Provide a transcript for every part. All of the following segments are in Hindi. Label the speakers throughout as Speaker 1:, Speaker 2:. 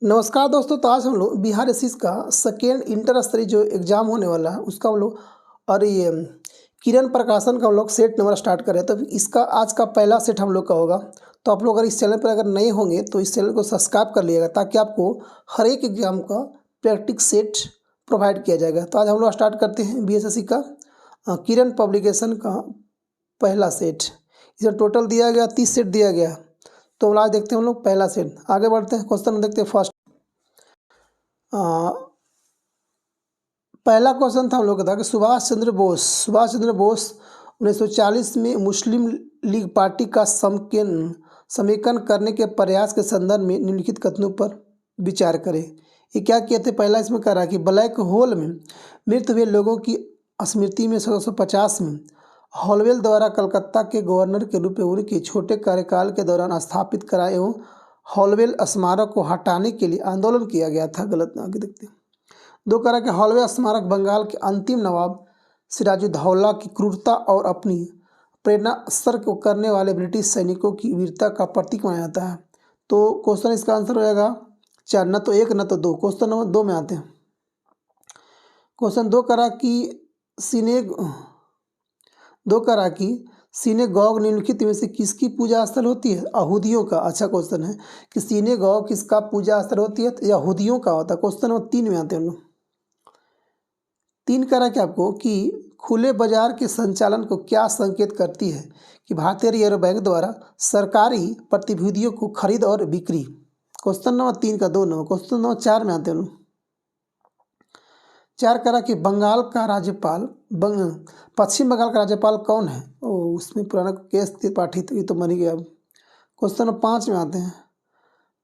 Speaker 1: नमस्कार दोस्तों। तो आज हम लोग बिहार एसिस का सेकेंड इंटर स्तरीय जो एग्ज़ाम होने वाला है उसका हम लोग और ये किरण प्रकाशन का हम लोग सेट नंबर स्टार्ट करें। तो इसका आज का पहला सेट हम लोग का होगा। तो आप लोग अगर इस चैनल पर अगर नए होंगे तो इस चैनल को सब्सक्राइब कर लीजिएगा ताकि आपको हर एक एग्ज़ाम का प्रैक्टिस सेट प्रोवाइड किया जाएगा। तो आज हम लोग स्टार्ट करते हैं BSSC का किरण पब्लिकेशन का पहला सेट। इसमें टोटल दिया गया 30 सेट दिया गया। तो आज देखते हैं हम लोग पहला सेट। आगे बढ़ते हैं, क्वेश्चन देखते हैं। फर्स्ट पहला क्वेश्चन था हम लोग का था कि सुभाष चंद्र बोस 1940 में मुस्लिम लीग पार्टी का समेकन करने के प्रयास के संदर्भ में निम्नलिखित कथनों पर विचार करें। ये क्या किए थे? पहला इसमें कह रहा कि ब्लैक होल में मृत हुए लोगों की स्मृति में 1950 में हॉलवेल द्वारा कलकत्ता के गवर्नर के रूप में उनके छोटे कार्यकाल के दौरान स्थापित कराए एवं हॉलवेल स्मारक को हटाने के लिए आंदोलन किया गया था। गलत। आगे देखते हैं। दो कह रहा कि हॉलवे स्मारक बंगाल के अंतिम नवाब सिराजुद्दौला की क्रूरता और अपनी प्रेरणा सर को करने वाले ब्रिटिश सैनिकों की वीरता का प्रतीक माना जाता है। तो क्वेश्चन इसका आंसर हो जाएगा 4, न तो 1 न तो 2। क्वेश्चन नंबर 2 में आते हैं। क्वेश्चन 2 कह रहा कि सिनेगॉग निम्नलिखित में से किसकी पूजा स्थल होती है? यहूदियों का। अच्छा क्वेश्चन है कि सिनेगॉग किसका पूजा स्थल होती है? तो यहूदियों का होता है। क्वेश्चन नंबर 3 में आते हैं हम लोग। 3 कह रहा कि आपको कि खुले बाजार के संचालन को क्या संकेत करती है? कि भारतीय रिजर्व बैंक द्वारा सरकारी प्रतिभूतियों को खरीद और बिक्री। क्वेश्चन नंबर 3 का 2 नंबर। क्वेश्चन नंबर 4 में आते हैं हम लोग। 4 कह रहा कि पश्चिम बंगाल का राज्यपाल कौन है? उसमें पुराना केस त्रिपाठी, तो ये तो मर ही गया। क्वेश्चन नंबर 5 में आते हैं।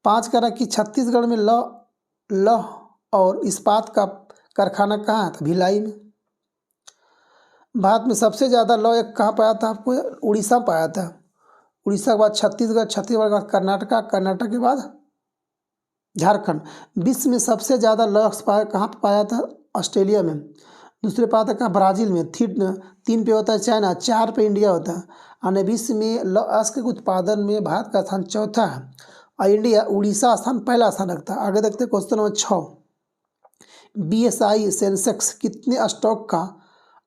Speaker 1: 5 कह रहा कि छत्तीसगढ़ में लौह और इस्पात का कारखाना कहाँ है? तो भिलाई में। भारत में सबसे ज़्यादा लौह एक कहाँ पाया था? आपको उड़ीसा पाया था। उड़ीसा के बाद छत्तीसगढ़ के बाद कर्नाटक के बाद झारखंड। विश्व में सबसे ज़्यादा लौह कहाँ पाया था? ऑस्ट्रेलिया में। दूसरे पाया था कहाँ? ब्राज़ील में। 3 पे होता है चाइना, 4 पे इंडिया होता है। और विश्व में लौह के उत्पादन में भारत का स्थान चौथा है और इंडिया उड़ीसा स्थान पहला स्थान रखता है। आगे देखते हैं क्वेश्चन नंबर 6। BSI सेंसेक्स कितने स्टॉक का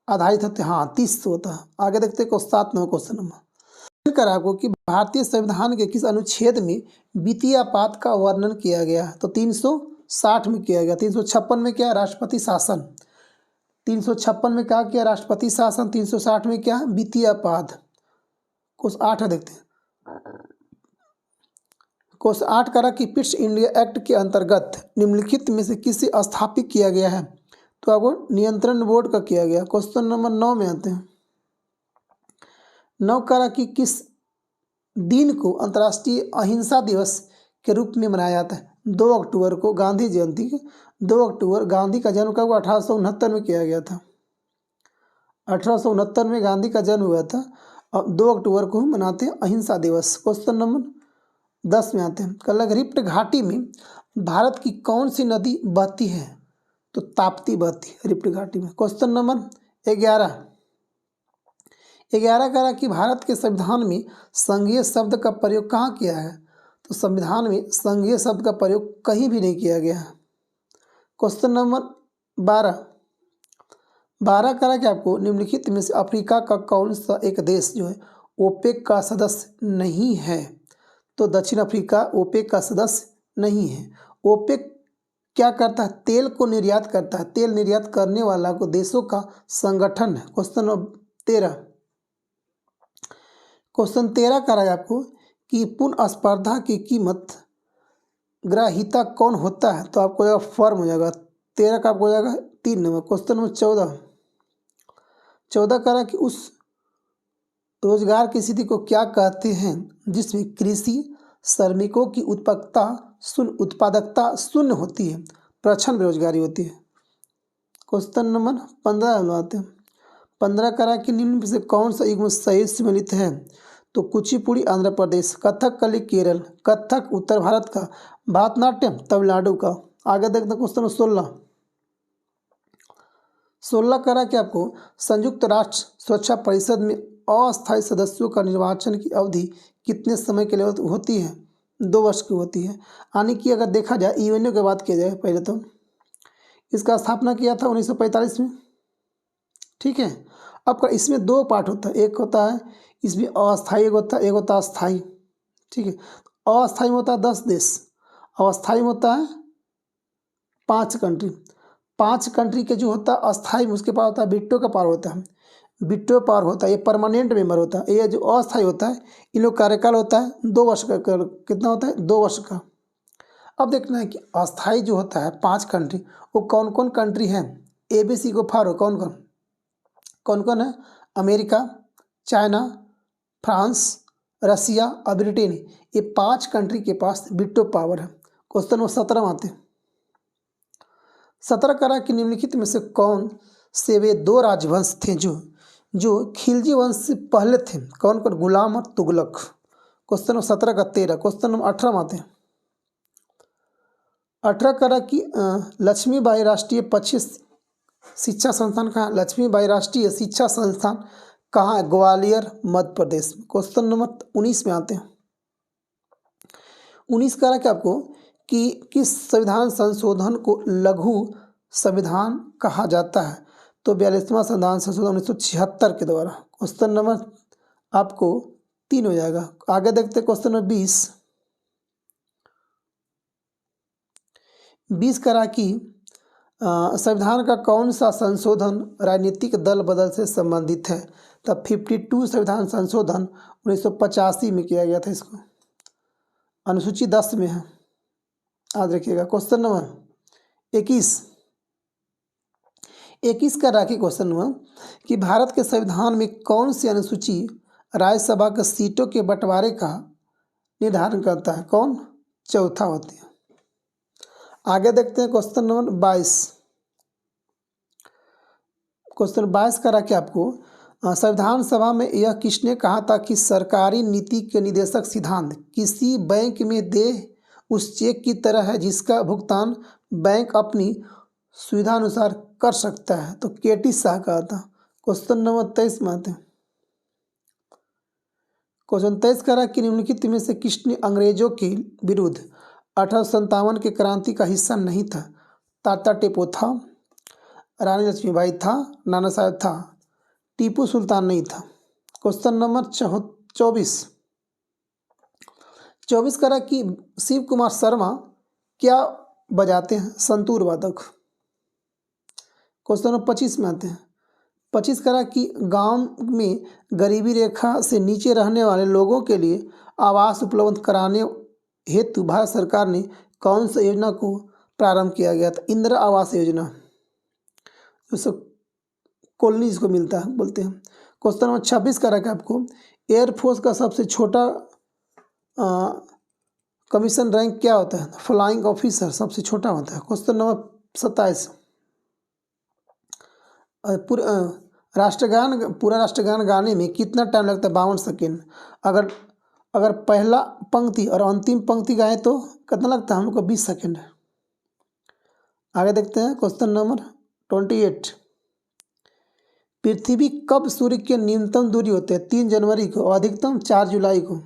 Speaker 1: आधारित होते हैं? हाँ, 30 होता है। आगे देखते हैं 7 नंबर क्वेश्चन नंबर। करा आपको कि भारतीय संविधान के किस अनुच्छेद में वित्तीय आपात का वर्णन किया गया? तो 360 में किया गया। 356 में क्या? राष्ट्रपति शासन। 356 में क्या किया? राष्ट्रपति शासन। 360 में क्या? वित्तीय आपात। क्वेश्चन 8 देखते हैं। क्वेश्चन 8 करा कि पिट्स इंडिया एक्ट के अंतर्गत निम्नलिखित में से किसे स्थापित किया गया है? तो आपको नियंत्रण बोर्ड का किया गया। क्वेश्चन नंबर 9 में आते हैं। 9 करा कि किस दिन को अंतर्राष्ट्रीय अहिंसा दिवस के रूप में मनाया जाता है? 2 अक्टूबर को, गांधी जयंती के 2 अक्टूबर। गांधी का जन्म कब? 1869 में किया गया था। 1869 में गांधी का जन्म हुआ था और 2 अक्टूबर को हम मनाते हैं अहिंसा दिवस। क्वेश्चन नंबर 10 में आते हैं। कल रिफ्ट घाटी में भारत की कौन सी नदी बहती है? तो ताप्ती बहती है रिफ्ट घाटी में। क्वेश्चन नंबर 11 कह रहा कि भारत के संविधान में संघीय शब्द का प्रयोग कहाँ किया है? तो संविधान में संघीय शब्द का प्रयोग कहीं भी नहीं किया गया है। क्वेश्चन नंबर 12 कह रहा कि आपको निम्नलिखित में से अफ्रीका का कौन सा एक देश जो है ओपेक का सदस्य नहीं है? तो दक्षिण अफ्रीका ओपेक का सदस्य नहीं है। ओपेक क्या करता है? तेल को निर्यात करता है। तेल निर्यात करने वाला को देशों का संगठन है। क्वेश्चन नंबर 13 कह रहा है आपको कि पुनः स्पर्धा की कीमत ग्राहिता कौन होता है? तो आपको फर्म हो जाएगा। 13 का आपको हो जाएगा 3 नंबर। क्वेश्चन नंबर 14 कह रहा कि उस रोजगार की स्थिति को क्या कहते हैं जिसमें कृषि श्रमिकों की उत्पादकता शून्य होती है, प्रच्छन्न बेरोजगारी होती है। क्वेश्चन नंबर 15 आते हैं। 15 कह रहा कि निम्न में से कौन सा युग्म सही सम्मिलित है? तो कुचिपुड़ी आंध्र प्रदेश, कथकली केरल, कथक उत्तर भारत का, भरतनाट्यम तमिलनाडु का। आगे देखते हैं क्वेश्चन 16 कह रहा कि आपको संयुक्त राष्ट्र सुरक्षा परिषद में अस्थायी सदस्यों का निर्वाचन की अवधि कितने समय के लिए होती है? 2 वर्ष की होती है। यानी कि अगर देखा जाए यूएनओ की बात किया जाए पहले तो इसका स्थापना किया था 1945 में। ठीक है। अब इसमें 2 पार्ट होता है, एक होता है इसमें अस्थायी, एक होता है अस्थायी। ठीक है। अस्थायी में होता है 10 देश, अस्थायी में होता है 5 कंट्री। 5 कंट्री के जो होता है अस्थायी में उसके पास होता है वीटो का पावर होता है, वीटो पावर होता है, ये परमानेंट मेंबर होता है। ये जो अस्थायी होता है इन लोग कार्यकाल होता है 2 वर्ष का, कितना होता है 2 वर्ष का। अब देखना है कि अस्थायी जो होता है 5 कंट्री वो कौन कौन कंट्री हैं, ABC को फारो कौन कौन है, अमेरिका, चाइना, फ्रांस, रसिया और ब्रिटेन। ये 5 कंट्री के पास वीटो पावर है। क्वेश्चन नंबर 17 आते हैं। 17 करा कि निम्नलिखित में से कौन से वे 2 राजवंश थे जो खिलजी वंश से पहले थे, कौन कौन, गुलाम और तुगलक। क्वेश्चन नंबर 17 का 13। क्वेश्चन नंबर 18 आते हैं। 18 करा कि लक्ष्मीबाई राष्ट्रीय पक्षी शिक्षा संस्थान कहाँ, लक्ष्मीबाई राष्ट्रीय शिक्षा संस्थान कहाँ है, ग्वालियर मध्य प्रदेश में। क्वेश्चन नंबर 19 में आते हैं। 19 करा कि आपको कि किस संविधान संशोधन को लघु संविधान कहा जाता है, तो 42वां संविधान संशोधन 1976 के द्वारा। क्वेश्चन नंबर आपको 3 हो जाएगा। आगे देखते हैं क्वेश्चन नंबर 20 करा कि संविधान का कौन सा संशोधन राजनीतिक दल बदल से संबंधित है, तब 52 संविधान संशोधन 1985 में किया गया था। इसको अनुसूची 10 में है, याद रखिएगा। क्वेश्चन नंबर 21 का राखी क्वेश्चन नंबर कि भारत के संविधान में कौन सी अनुसूची राज्यसभा के सीटों के बंटवारे का निर्धारण करता है, कौन, चौथा होती है। आगे देखते हैं क्वेश्चन नंबर 22। क्वेश्चन 22 का राखी आपको संविधान सभा में यह किसने कहा था कि सरकारी नीति के निर्देशक सिद्धांत किसी बैंक में देय उस चेक की तरह है जिसका भुगतान बैंक अपनी सुविधानुसार कर सकता है, तो KT शाह कहा था। क्वेश्चन नंबर 23 में आते हैं। क्वेश्चन 23 करा कि निम्नलिखित में से किसने अंग्रेजों के विरुद्ध 1857 के क्रांति का हिस्सा नहीं था, तात्या टेपो था, रानी लक्ष्मीबाई था, नाना साहेब था, टीपू सुल्तान नहीं था। क्वेश्चन नंबर 24 करा कि शिव कुमार शर्मा क्या बजाते हैं, संतूर वादक। क्वेश्चन नंबर 25 में आते हैं। 25 करा कि गांव में गरीबी रेखा से नीचे रहने वाले लोगों के लिए आवास उपलब्ध कराने हेतु भारत सरकार ने कौन सी योजना को प्रारंभ किया गया था, इंदिरा आवास योजना, जो कॉलोनीज को मिलता है बोलते हैं। क्वेश्चन नंबर 26 करा कि आपको एयरफोर्स का सबसे छोटा कमीशन रैंक क्या होता है, फ्लाइंग ऑफिसर सबसे छोटा होता है। क्वेश्चन नंबर 27 पूरा राष्ट्रगान गाने में कितना टाइम लगता है, 52 सेकेंड। अगर पहला पंक्ति और अंतिम पंक्ति गाए तो कितना लगता है हम लोग को, 20 सेकेंड। आगे देखते हैं क्वेश्चन नंबर 28। पृथ्वी कब सूर्य के न्यूनतम दूरी होते हैं, 3 जनवरी को और अधिकतम 4 जुलाई को।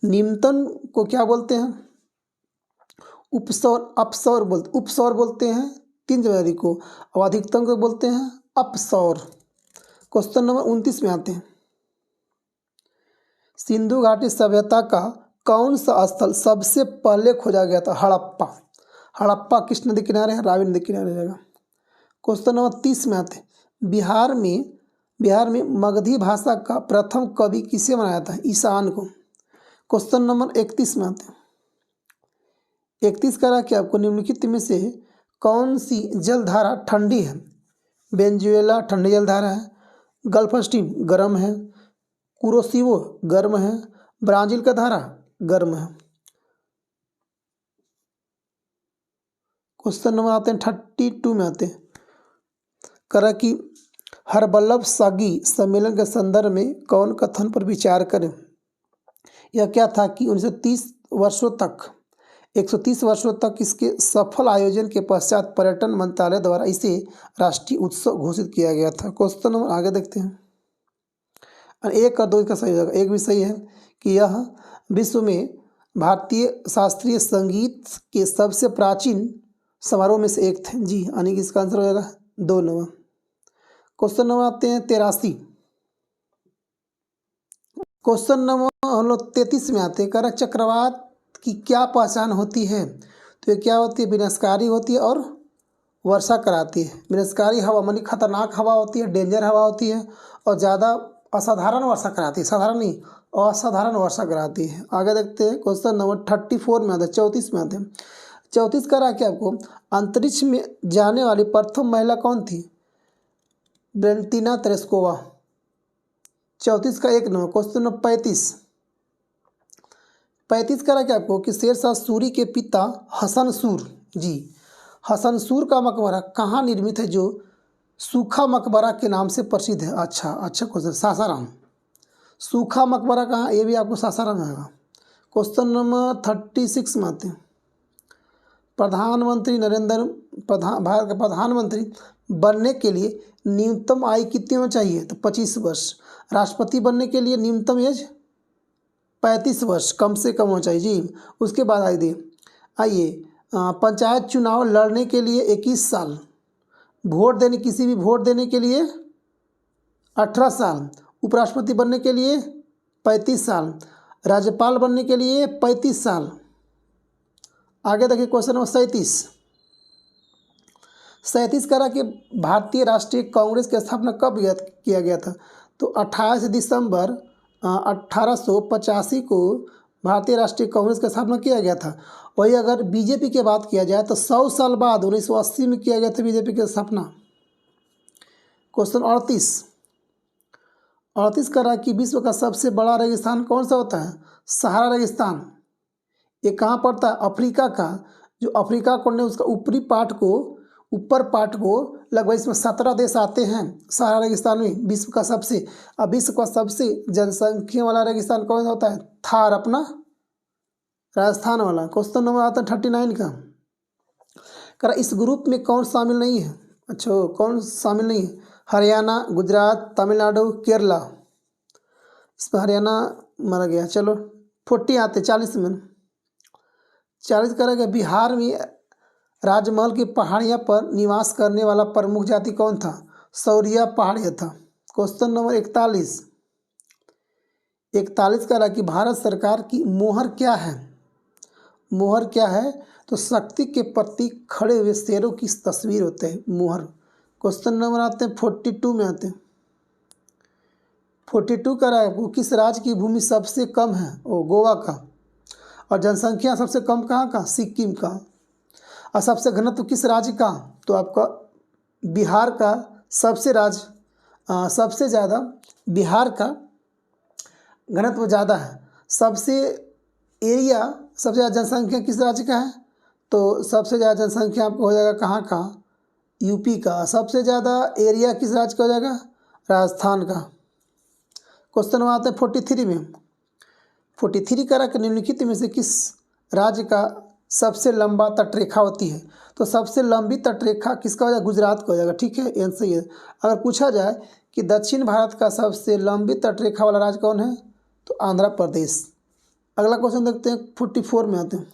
Speaker 1: न्यूनतम को क्या बोलते हैं, उपसौर बोलते हैं 3 जनवरी को, और अधिकतम को बोलते हैं अपसौर। क्वेश्चन नंबर 29 में आते हैं। सिंधु घाटी सभ्यता का कौन सा स्थल सबसे पहले खोजा गया था, हड़प्पा किस नदी किनारे है, रावी नदी किनारे रहेगा। क्वेश्चन नंबर 30 में आते हैं। बिहार में मगधी भाषा का प्रथम कवि किसे बनाया था, ईशान को। क्वेश्चन नंबर 31 में आते हैं। 31 करा कि आपको निम्नलिखित में से कौन सी जलधारा ठंडी है, वेनेजुएला ठंडी जलधारा है, गल्फ स्ट्रीम गर्म है, कुरोशिवो गर्म है, ब्राज़ील का धारा गर्म है। क्वेश्चन नंबर आते हैं 32 में आते हैं। करा कि हरबल्लभ सागी सम्मेलन के संदर्भ में कौन कथन पर विचार करें। यह क्या था कि 130 वर्षों तक इसके सफल आयोजन के पश्चात पर्यटन मंत्रालय द्वारा इसे राष्ट्रीय उत्सव घोषित किया गया था। क्वेश्चन नंबर आगे देखते हैं। 1 और 2 का सही होगा। 1 भी सही है कि यह विश्व में भारतीय शास्त्रीय संगीत के सबसे प्राचीन समारोह में से एक थे जी, यानी कि इसका आंसर हो जाएगा 2 नंबर। क्वेश्चन नंबर आते हैं 83। क्वेश्चन नंबर हम लोग 33 में आते हैं। कह रहा चक्रवात की क्या पहचान होती है? तो ये क्या होती है? विनाशकारी होती है और वर्षा कराती है। विनाशकारी हवा मानी खतरनाक हवा होती है, डेंजर हवा होती है, और ज़्यादा असाधारण वर्षा कराती है, साधारण नहीं असाधारण वर्षा कराती है। आगे देखते हैं क्वेश्चन नंबर 34 में आते हैं, 34 में आते हैं। 34 कह रहा है कि आपको अंतरिक्ष में जाने वाली प्रथम महिला कौन थी? Valentina Tereshkova. 34 का 1 नंबर। क्वेश्चन नंबर 35 कह रहा है कि आपको कि शेरशाह सूरी के पिता हसन सूर जी, हसन सूर का मकबरा कहाँ निर्मित है जो सूखा मकबरा के नाम से प्रसिद्ध है? अच्छा क्वेश्चन। सासाराम। सूखा मकबरा कहाँ? ये भी आपको सासाराम आएगा। क्वेश्चन नंबर 36 में आते हैं। भारत का प्रधानमंत्री बनने के लिए न्यूनतम आयु कितनी होनी चाहिए? तो 25 वर्ष। राष्ट्रपति बनने के लिए न्यूनतम एज 35 वर्ष कम से कम होना चाहिए जी। उसके बाद आइए पंचायत चुनाव लड़ने के लिए 21 साल, किसी भी वोट देने के लिए 18 साल, उपराष्ट्रपति बनने के लिए 35 साल, राज्यपाल बनने के लिए 35 साल। आगे देखिए क्वेश्चन नंबर 37 कह रहा कि भारतीय राष्ट्रीय कांग्रेस की स्थापना कब किया गया था? तो 28 दिसंबर 1885 को भारतीय राष्ट्रीय कांग्रेस की स्थापना किया गया था। वही अगर बीजेपी की बात किया जाए तो 100 साल बाद 1980 में किया गया था बीजेपी की स्थापना। क्वेश्चन 38 कर रहा है कि विश्व का सबसे बड़ा रेगिस्तान कौन सा होता है? सहारा रेगिस्तान। ये कहाँ पड़ता है? अफ्रीका का। जो अफ्रीका कोने उसका ऊपर पार्ट को लगभग इसमें 17 देश आते हैं सहारा रेगिस्तान में। विश्व का सबसे जनसंख्या वाला रेगिस्तान कौन सा होता है? थार, अपना राजस्थान वाला। क्वेश्चन नंबर आता है 39 का। कर इस ग्रुप में कौन शामिल नहीं है? अच्छा, कौन शामिल नहीं है? हरियाणा, गुजरात, तमिलनाडु, केरला। इसमें हरियाणा मारा गया। चलो 40 आते 40 में। 40 करेगा बिहार में राजमहल की पहाड़ियाँ पर निवास करने वाला प्रमुख जाति कौन था? सौरिया पहाड़िया था। क्वेश्चन नंबर 41 कह रहा कि भारत सरकार की मोहर क्या है? मोहर क्या है? तो शक्ति के प्रतीक खड़े हुए शेरों की तस्वीर होते हैं मोहर। क्वेश्चन नंबर आते हैं 42 में आते हैं। 42 कह रहा है वो किस राज्य की भूमि सबसे कम है? वो गोवा का। और जनसंख्या सबसे कम कहाँ का? सिक्किम का। और सबसे घनत्व किस राज्य का? तो आपका बिहार का। सबसे ज़्यादा बिहार का घनत्व ज़्यादा है। सबसे ज़्यादा जनसंख्या किस राज्य का है? तो सबसे ज़्यादा जनसंख्या आपको हो जाएगा कहाँ का? यूपी का। सबसे ज़्यादा एरिया किस राज्य का हो जाएगा? राजस्थान का। क्वेश्चन में आता है 43 में। 43 कह रहा कि निम्नलिखित में से किस राज्य का सबसे लंबा तटरेखा होती है? तो सबसे लंबी तटरेखा किसका हो जाएगा? गुजरात का हो जाएगा। ठीक है, आंसर ये। अगर पूछा जाए कि दक्षिण भारत का सबसे लंबी तटरेखा वाला राज्य कौन है? तो आंध्र प्रदेश। अगला क्वेश्चन देखते हैं 44 में आते हैं।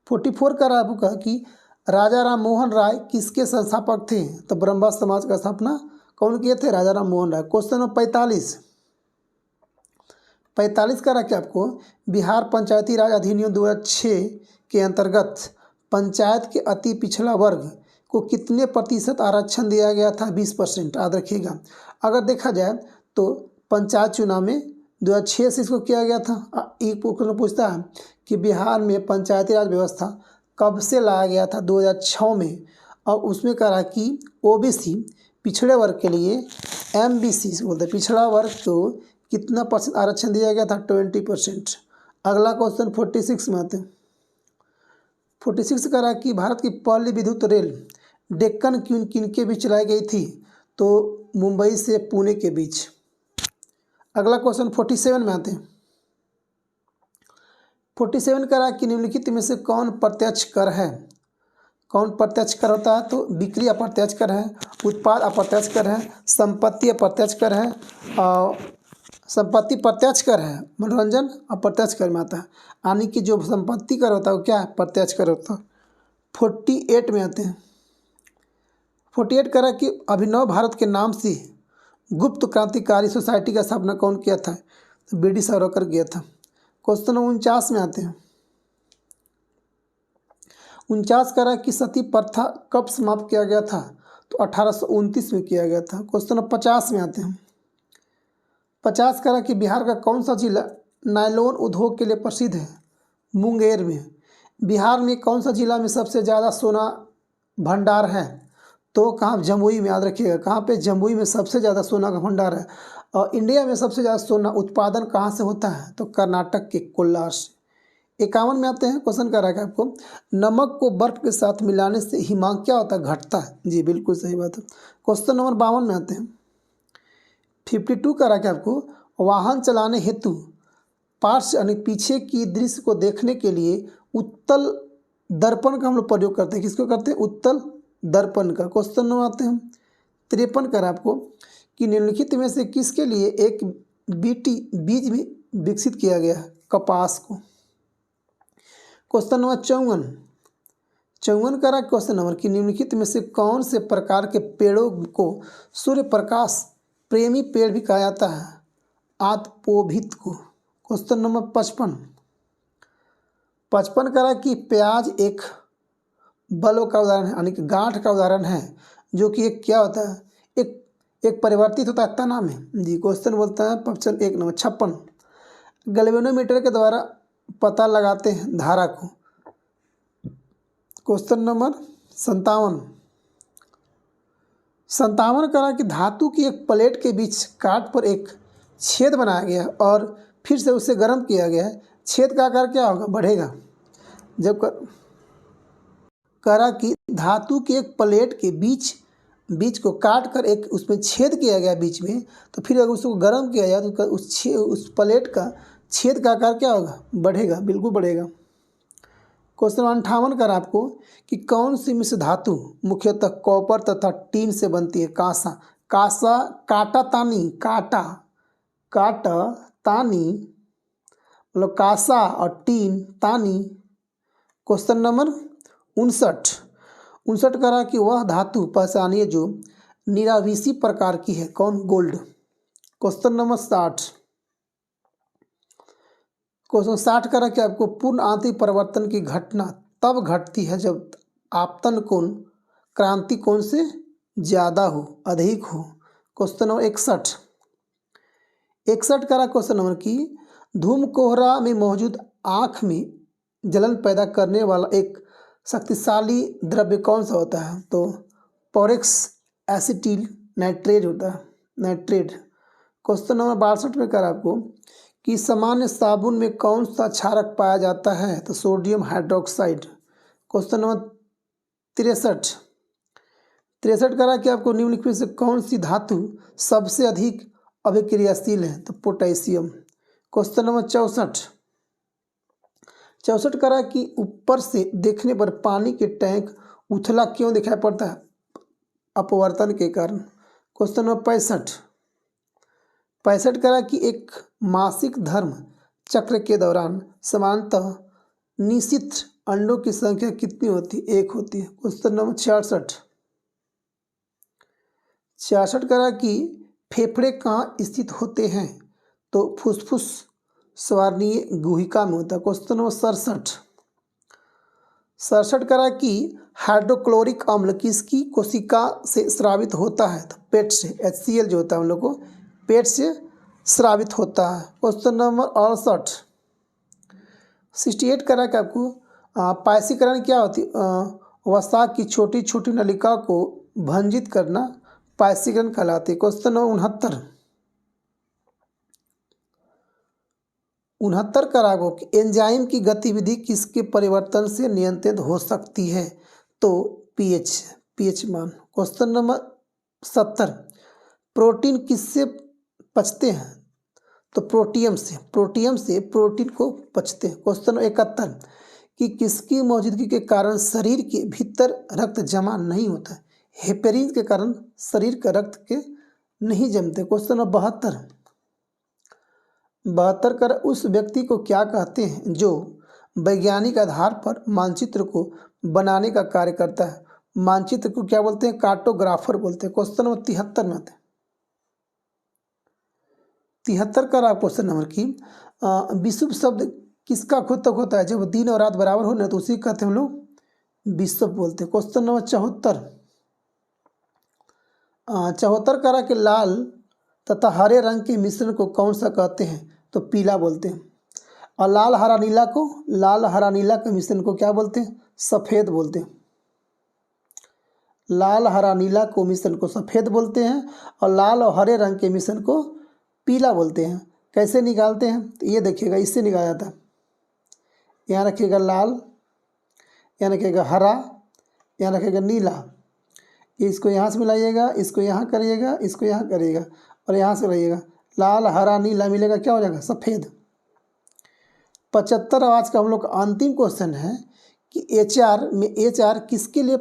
Speaker 1: 44 का आपको कहा कि राजा राम मोहन राय किसके संस्थापक थे? तो ब्रह्म समाज का स्थापना कौन किए थे? राजा राम मोहन राय। क्वेश्चन नंबर 45 का रहा आपको बिहार पंचायती राज अधिनियम 2006 के अंतर्गत पंचायत के अति पिछड़ा वर्ग को कितने प्रतिशत आरक्षण दिया गया था? 20%। याद रखिएगा। अगर देखा जाए तो पंचायत चुनाव में 2006 से इसको किया गया था। एक क्वेश्चन पूछता है कि बिहार में पंचायती राज व्यवस्था कब से लाया गया था? 2006 में। और उसमें कहा कि ओबीसी पिछड़े वर्ग के लिए MBC बोलते पिछड़ा वर्ग को कितना % आरक्षण दिया गया था? 20%। अगला क्वेश्चन 46 में आते हैं। 46 कह रहा कि भारत की पहली विद्युत रेल डेक्कन किन के बीच चलाई गई थी? तो मुंबई से पुणे के बीच। अगला क्वेश्चन 47 में आते हैं। 47 कह रहा कि निम्नलिखित में से कौन प्रत्यक्ष कर है? कौन प्रत्यक्ष कर होता है? तो बिक्री अप्रत्यक्ष कर है, उत्पाद अप्रत्यक्ष कर है, संपत्ति अप्रत्यक्ष कर है, और संपत्ति प्रत्यक्ष कर है, मनोरंजन अप्रत्यक्ष कर में आता है, यानी कि जो संपत्ति कर होता है वो क्या है, प्रत्यक्ष कर होता है। 48 में आते हैं। 48 करा कि अभिनव भारत के नाम से गुप्त क्रांतिकारी सोसाइटी का स्थापना कौन किया था, तो बी डी सावरकर किया था। क्वेश्चन 49 में आते हैं। 49 करा कि सती प्रथा कब समाप्त किया गया था, तो 1829 में किया गया था। क्वेश्चन 50 में आते हैं। 50 करा कि बिहार का कौन सा जिला नायलॉन उद्योग के लिए प्रसिद्ध है, मुंगेर में। बिहार में कौन सा जिला में सबसे ज़्यादा सोना भंडार है, तो कहाँ, जमुई में। याद रखिएगा कहाँ पे, जमुई में सबसे ज़्यादा सोना का भंडार है। और इंडिया में सबसे ज़्यादा सोना उत्पादन कहाँ से होता है, तो कर्नाटक के कोलार से। 51 में आते हैं। क्वेश्चन कर रहा है आपको, नमक को बर्फ के साथ मिलाने से हिमांक क्या होता है, घटता है। जी बिल्कुल सही बात है। क्वेश्चन नंबर 52 में आते हैं। 52 कर रहा है आपको, वाहन चलाने हेतु पार्श्व यानी पीछे की दृश्य को देखने के लिए उत्तल दर्पण का हम लोग प्रयोग करते हैं। किसको करते हैं, उत्तल दर्पण का। क्वेश्चन नंबर आते हैं 53 कर आपको, कि निम्नलिखित में से किसके लिए एक बीज भी विकसित किया गया है, कपास को। क्वेश्चन नंबर 54 करा क्वेश्चन नंबर, कि निम्नलिखित में से कौन से प्रकार के पेड़ों को सूर्य प्रकाश प्रेमी पेड़ भी कहा जाता है, आतपोभित को। क्वेश्चन नंबर 55 करा कि प्याज एक बल्ब का उदाहरण है, यानी कि गांठ का उदाहरण है, जो कि एक क्या होता है, एक परिवर्तित होता है तना में। जी क्वेश्चन बोलता है ऑप्शन 1 नंबर 56, गैल्वेनोमीटर के द्वारा पता लगाते हैं धारा को। क्वेश्चन नंबर 57 करा कि धातु की एक प्लेट के बीच काट पर एक छेद बनाया गया और फिर से उसे गर्म किया गया है, छेद का आकार क्या होगा, बढ़ेगा। जब करा कि धातु के एक प्लेट के बीच को काट कर एक उसमें छेद किया गया बीच में, तो फिर अगर उसको गर्म किया जाए तो उस प्लेट का छेद का आकार क्या होगा, बढ़ेगा, बिल्कुल बढ़ेगा। क्वेश्चन 58 करा आपको, कि कौन सी मिश्र धातु मुख्यतः कॉपर तथा टीन से बनती है, काटा तानी मतलब कांसा और टीन तानी। क्वेश्चन नंबर 59 करा कि वह धातु पहचानिए जो निराविषी प्रकार की है, कौन, गोल्ड। क्वेश्चन नंबर 60 करा कि आपको पूर्ण आंतरिक परिवर्तन की घटना तब घटती है जब आपतन कोण क्रांति कोण से ज़्यादा हो, अधिक हो। क्वेश्चन नंबर 61 करा क्वेश्चन नंबर, की धूम कोहरा में मौजूद आँख में जलन पैदा करने वाला एक शक्तिशाली द्रव्य कौन सा होता है, तो पोरेक्स एसिटिल नाइट्रेट होता है, नाइट्रेट। क्वेश्चन नंबर 62 में करा आपको, कि सामान्य साबुन में कौन सा क्षारक पाया जाता है, तो सोडियम हाइड्रोक्साइड। क्वेश्चन नंबर 63 करा कि आपको निम्नलिखित में से कौन सी धातु सबसे अधिक अभिक्रियाशील है, तो पोटेशियम। क्वेश्चन नंबर 64 करा कि ऊपर से देखने पर पानी के टैंक उथला क्यों दिखाई पड़ता है, अपवर्तन के कारण। क्वेश्चन नंबर 65 करा कि एक मासिक धर्म चक्र के दौरान सामान्यतः निश्चित अंडों की संख्या कितनी होती है, 1 होती है। क्वेश्चन नंबर 66 करा कि फेफड़े कहाँ स्थित होते हैं, तो फुफ्फुस स्वर्णीय गुहिका में होता है। क्वेश्चन नंबर 67 करा कि हाइड्रोक्लोरिक अम्ल किसकी कोशिका से स्रावित होता है, तो पेट से, HCl जो होता है हम लोग को पेट से स्रावित होता है। क्वेश्चन नंबर 68 करा कि आपको पायसीकरण क्या होती है, वसा की छोटी छोटी नलिका को भंजित करना पायसीकरण कहलाती है। क्वेश्चन नंबर 69 करा आपको, कि एंजाइम की गतिविधि किसके परिवर्तन से नियंत्रित हो सकती है, तो पीएच मान। क्वेश्चन नंबर 70 प्रोटीन किससे पचते हैं, तो प्रोटियम से प्रोटीन को पचते हैं। क्वेश्चन 71 कि किसकी मौजूदगी के कारण शरीर के भीतर रक्त जमा नहीं होता है, हेपेरिन के कारण शरीर का रक्त के नहीं जमते। क्वेश्चन नंबर 72 72 कर उस व्यक्ति को क्या कहते हैं जो वैज्ञानिक आधार पर मानचित्र को बनाने का कार्य करता है? मानचित्र को क्या बोलते हैं? कार्टोग्राफर बोलते हैं। क्वेश्चन नंबर 73 में आते हैं। 73 का क्वेश्चन नंबर की विषुव शब्द किसका खोतक होता है? जब दिन और रात बराबर हो ना तो उसी कहते हैं हम लोग विषुव बोलते हैं। क्वेश्चन नंबर 74, 74 करा के लाल तथा हरे रंग के मिश्रण को कौन सा कहते हैं? तो पीला बोलते हैं। और लाल हरा नीला के मिश्रण को क्या बोलते हैं? सफ़ेद बोलते हैं। लाल हरा नीला को मिश्रण को सफ़ेद बोलते हैं और लाल और हरे रंग के मिश्रण को पीला बोलते हैं। कैसे निकालते हैं? तो ये देखिएगा, इससे निकाला जाता है। यहाँ रखिएगा लाल, यहाँ रखिएगा हरा, यहाँ रखिएगा नीला। इसको यहाँ से मिलाइएगा, इसको यहाँ करिएगा, इसको यहाँ करिएगा और यहाँ से लाइएगा। लाल हरा नीला मिलेगा, क्या हो जाएगा? सफ़ेद। 75 आज का हम लोग का अंतिम क्वेश्चन है कि HR में HR किसके लिए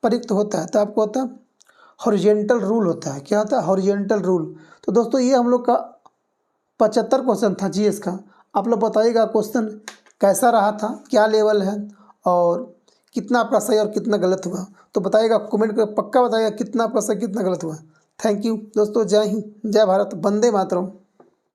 Speaker 1: प्रयुक्त होता है? तो आपको होता है हॉरिजॉन्टल रूल होता है। क्या होता है? Horizontal rule. तो दोस्तों ये हम लोग का 75 क्वेश्चन था GS का। आप लोग बताइएगा क्वेश्चन कैसा रहा था, क्या लेवल है और कितना आपका सही और कितना गलत हुआ। तो बताइएगा, कमेंट कर पक्का बताइएगा कितना आपका सही कितना गलत हुआ। थैंक यू दोस्तों। जय हिंद, जय भारत, वंदे मातरम।